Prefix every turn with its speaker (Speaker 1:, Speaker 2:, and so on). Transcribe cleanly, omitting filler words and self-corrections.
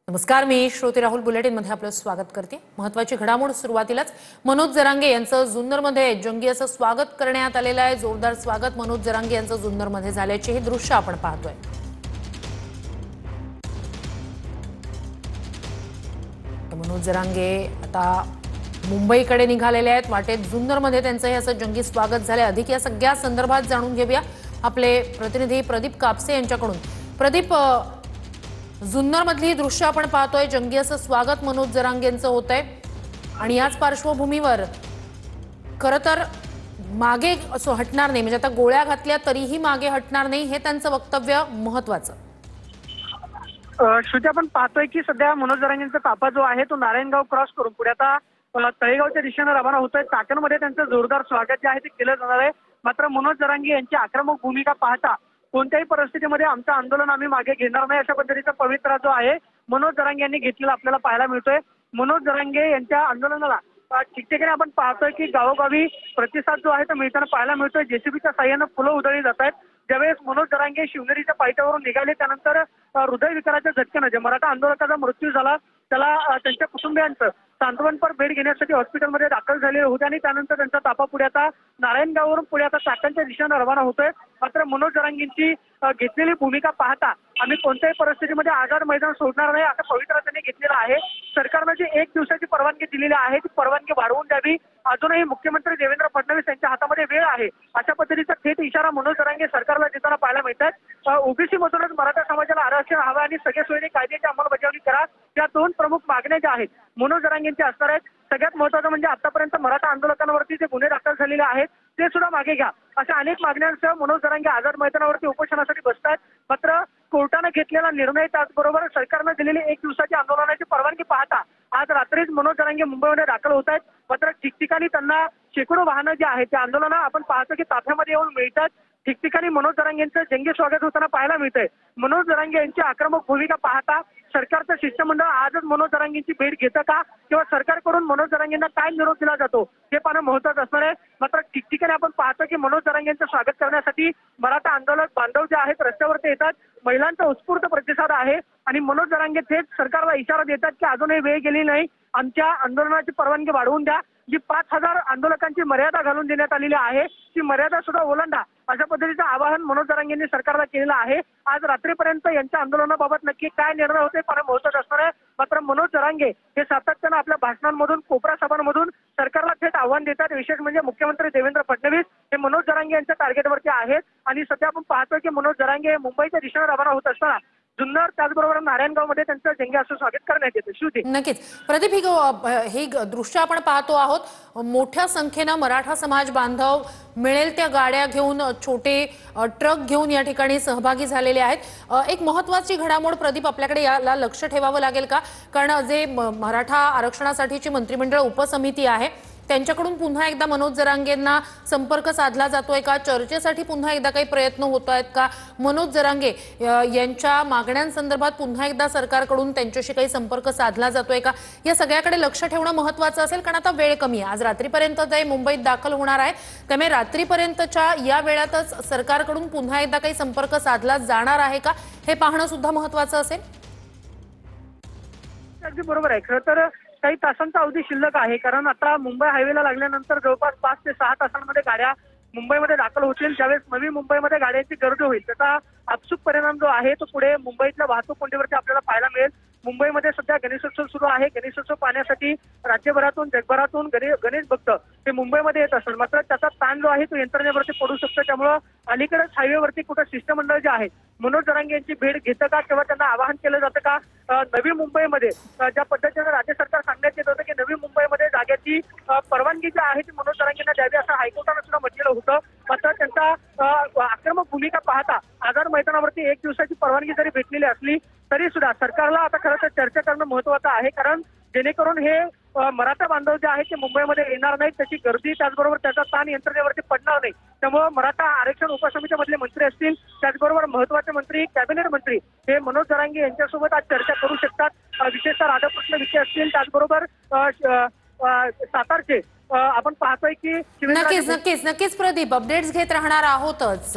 Speaker 1: नमस्कार, मी श्रोते राहुल बुलेटिनमध्ये आपलं स्वागत करते। महत्त्वाची घडामोड सुरुवातीलाच मनोज जरांगे यांचं जुन्नरमध्ये जंगी असं स्वागत करण्यात आलेलं आहे। जोरदार स्वागत मनोज जरांगे यांचं जुन्नरमध्ये झाल्याचे हे दृश्य आपण पाहतोय। मनोज जरांगे आता मुंबईकडे निघालेले आहेत। वाटेत जुन्नरमध्ये त्यांचं हे असं जंगी स्वागत झाले। अधिक या सगळ्या संदर्भात जाणून घेऊया आपले प्रतिनिधी प्रदीप कापसे यांच्याकडून। प्रदीप, जुन्नरमधली दृश्य आपण पाहतोय, जंगी असं स्वागत मनोज जरांगेंचं होतंय आणि याच पार्श्वभूमीवर खरं तर मागे असं हटणार नाही, म्हणजे आता गोळ्या घातल्या तरीही मागे हटणार नाही, हे त्यांचं वक्तव्य महत्त्वाचं।
Speaker 2: श्रुती, आपण पाहतोय की सध्या मनोज जरांगेंचा ताफा जो आहे तो नारायणगाव क्रॉस करून पुढे आता तळेगावच्या दिशेने रवाना होतोय। चाकणमध्ये त्यांचं जोरदार स्वागत जे आहे ते केलं जाणार आहे। मात्र मनोज जरांगे यांची आक्रमक भूमिका पाहता कोणत्याही परिस्थितीमध्ये आमचं आंदोलन आम्ही मागे घेणार नाही, अशा पद्धतीचा पवित्रा जो आहे मनोज जरांगे यांनी घेतलेला आपल्याला पाहायला मिळतोय। मनोज जरांगे यांच्या आंदोलनाला ठिकठिकाणी आपण पाहतोय की गावोगावी प्रतिसाद जो आहे तो मिळताना पाहायला मिळतोय। जेसीबीच्या साह्यानं फुलं उधळली जात आहेत। ज्यावेळेस मनोज जरांगे शिवनेरीच्या पायथ्यावरून निघाले त्यानंतर हृदयविकाराच्या झटक्यानं जे मराठा आंदोलकाचा मृत्यू झाला त्याला त्यांच्या कुटुंबियांचं सांत्वनपर भेट घेण्यासाठी हॉस्पिटलमध्ये दाखल झालेले होते आणि त्यानंतर त्यांचा ताफा पुढे आता नारायणगाववरून पुढे आता चाकणच्या दिशेनं रवाना होतोय। मात्र मनोज जरांगेंची घेतलेली भूमिका पाहता आम्ही कोणत्याही परिस्थितीमध्ये आझाद मैदान सोडणार नाही असा पवित्रा त्यांनी घेतलेला आहे। सरकारनं जी 1 दिवसाची परवानगी दिलेली आहे ती परवानगी वाढवून द्यावी, अजूनही मुख्यमंत्री देवेंद्र फडणवीस यांच्या हातामध्ये वेळ आहे, अशा पद्धतीचा थेट इशारा मनोज जरांगे सरकारला देताना पाहायला मिळतात। ओबीसी मधूनच मराठा समाजाला आरक्षण हवं आणि सगळे सोयीने कायद्याची अंमलबजावणी करा, या 2 प्रमुख मागण्या ज्या आहेत मनोज जरांगेंचे असणार आहेत। सगळ्यात महत्त्वाचं म्हणजे आतापर्यंत मराठा आंदोलकांवरती जे गुन्हे दाखल झालेले आहेत ते सुद्धा मागे घ्या, अशा अनेक मागण्यांसह मनोज जरांगे आझाद मैदानावरती उपोषणासाठी बसतात। मात्र कोर्टानं घेतलेला निर्णय त्याचबरोबर सरकारनं दिलेली 1 दिवसाची आंदोलनाची परवानगी पाहता आज रात्रीच मनोज जरांगे मुंबईमध्ये दाखल होत आहेत। मात्र ठिकठिकाणी त्यांना शेकडो वाहनं जे आहेत त्या आंदोलना आपण पाहतो की ताफ्यामध्ये येऊन मिळतात। ठिकठिकाणी मनोज जरांगे यांचं जंगी स्वागत होताना पाहायला मिळतंय। मनोज जरांगे यांची आक्रमक भूमिका पाहता सरकारचं शिष्टमंडळ आजच मनोज जरांगेंची भेट घेतं का किंवा सरकारकडून मनोज जरांगेंना काय निरोप दिला जातो हे पाहणं महत्त्वाचं असणार आहे। मात्र ठिकठिकाणी आपण पाहतो की मनोज जरांगेंचं स्वागत करण्यासाठी मराठा आंदोलक बांधव जे आहेत रस्त्यावरती येतात। महिलांचा उत्स्फूर्त प्रतिसाद आहे आणि मनोज जरांगे थेट सरकारला इशारा देतात की अजूनही वेळ गेली नाही, आमच्या आंदोलनाची परवानगी वाढवून द्या। जी 5000 आंदोलकांची मर्यादा घालून देण्यात आलेली आहे ती मर्यादा सुद्धा ओलांडा, अशा पद्धतीचं आवाहन मनोज जरांगेंनी सरकारला केलेलं आहे। आज रात्रीपर्यंत यांच्या आंदोलनाबाबत नक्की काय निर्णय होते फार महत्त्वाचं असणार आहे। मात्र मनोज जरांगे हे सातत्यानं आपल्या भाषणांमधून कोपरा सभांमधून सरकारला थेट आव्हान देतात। विशेष म्हणजे मुख्यमंत्री देवेंद्र फडणवीस हे मनोज जरांगे यांच्या टार्गेटवरती आहेत आणि सध्या आपण पाहतोय की मनोज जरांगे मुंबईच्या दिशेने रवाना होत असताना जुन्नर त्याचबरोबर नारायणगावमध्ये त्यांचं जंगी असं स्वागत करण्यात येतं। श्रुती,
Speaker 1: नक्कीच प्रदीप, हे दृश्य आपण पाहतो आहोत। मोठ्या संख्येनं मराठा समाज बांधव मिळेल त्या गाड्या घेऊन, छोटे ट्रक घेऊन या ठिकाणी सहभागी झालेले आहेत। एक महत्त्वाची घडामोड प्रदीप, आपल्याकडे याला लक्ष ठेवावं लागेल का? कारण जे मराठा आरक्षणासाठीची मंत्रिमंडळ उपसमिती आहे त्यांच्याकडून पुन्हा एकदा मनोज जरांगेंना संपर्क साधला जातोय का? चर्चेसाठी पुन्हा एकदा काही प्रयत्न होत आहेत का? मनोज जरांगे यांच्या मागण्यांसंदर्भात पुन्हा एकदा सरकारकडून त्यांच्याशी काही संपर्क साधला जातोय का? या सगळ्याकडे लक्ष ठेवणं महत्त्वाचं असेल, कारण आता वेळ कमी आहे। आज रात्रीपर्यंत ते मुंबईत दाखल होणार आहे, त्यामुळे रात्रीपर्यंतच्या या वेळातच सरकारकडून पुन्हा एकदा काही संपर्क साधला जाणार आहे का हे पाहणं सुद्धा महत्त्वाचं असेल।
Speaker 2: अगदी बरोबर आहे। खरं तर काही तासांचा अवधी शिल्लक आहे, कारण आता मुंबई हायवेला लागल्यानंतर जवळपास 5 ते 6 तासांमध्ये गाड्या मुंबईमध्ये दाखल होतील। ज्यावेळेस नवी मुंबईमध्ये गाड्यांची गर्दी होईल त्याचा आपसूक परिणाम जो आहे तो पुढे मुंबईतल्या वाहतूक कोंडीवरती आपल्याला पाहायला मिळेल। मुंबईमध्ये सध्या गणेशोत्सव सुरू आहे। गणेशोत्सव पाहण्यासाठी राज्यभरातून जगभरातून गणेश भक्त हे मुंबईमध्ये येत असतात। मात्र त्याचा ताण जो आहे तो यंत्रणेवरती पडू शकतो। त्यामुळं अलीकडेच हायवेवरती कुठं शिष्टमंडळ जे आहे मनोज जरांगे यांची भेट घेतं का किंवा त्यांना आवाहन केलं जातं का? नवी मुंबईमध्ये ज्या पद्धतीने राज्य सरकार सांगण्यात येत होतं की नवी मुंबईमध्ये जागेची परवानगी जी आहे ती मनोज जरांगेंना द्यावी असं हायकोर्टानं सुद्धा म्हटलेलं होतं। मात्र त्यांचा आक्रमक भूमिका पाहता आझाद मैदानावरती 1 दिवसाची परवानगी जरी भेटलेली असली तरी सुद्धा सरकारला आता खरं तर चर्चा करणं महत्त्वाचं आहे, कारण जेणेकरून हे मराठा बांधव जे आहेत ते मुंबईमध्ये येणार नाहीत, त्याची गर्दी त्याचबरोबर त्याचा ताण यंत्रणेवरती पडणार नाही। त्यामुळे मराठा आरक्षण उपसमितीमधले मंत्री असतील त्याचबरोबर महत्त्वाचे मंत्री, कॅबिनेट मंत्री हे मनोज जरांगे यांच्यासोबत आज चर्चा करू शकतात। विशेषतः राधाकृष्ण विखे असतील त्याचबरोबर सातारचे आपण पाहतोय की
Speaker 1: नक्कीच प्रदीप, अपडेट्स घेत राहणार आहोतच।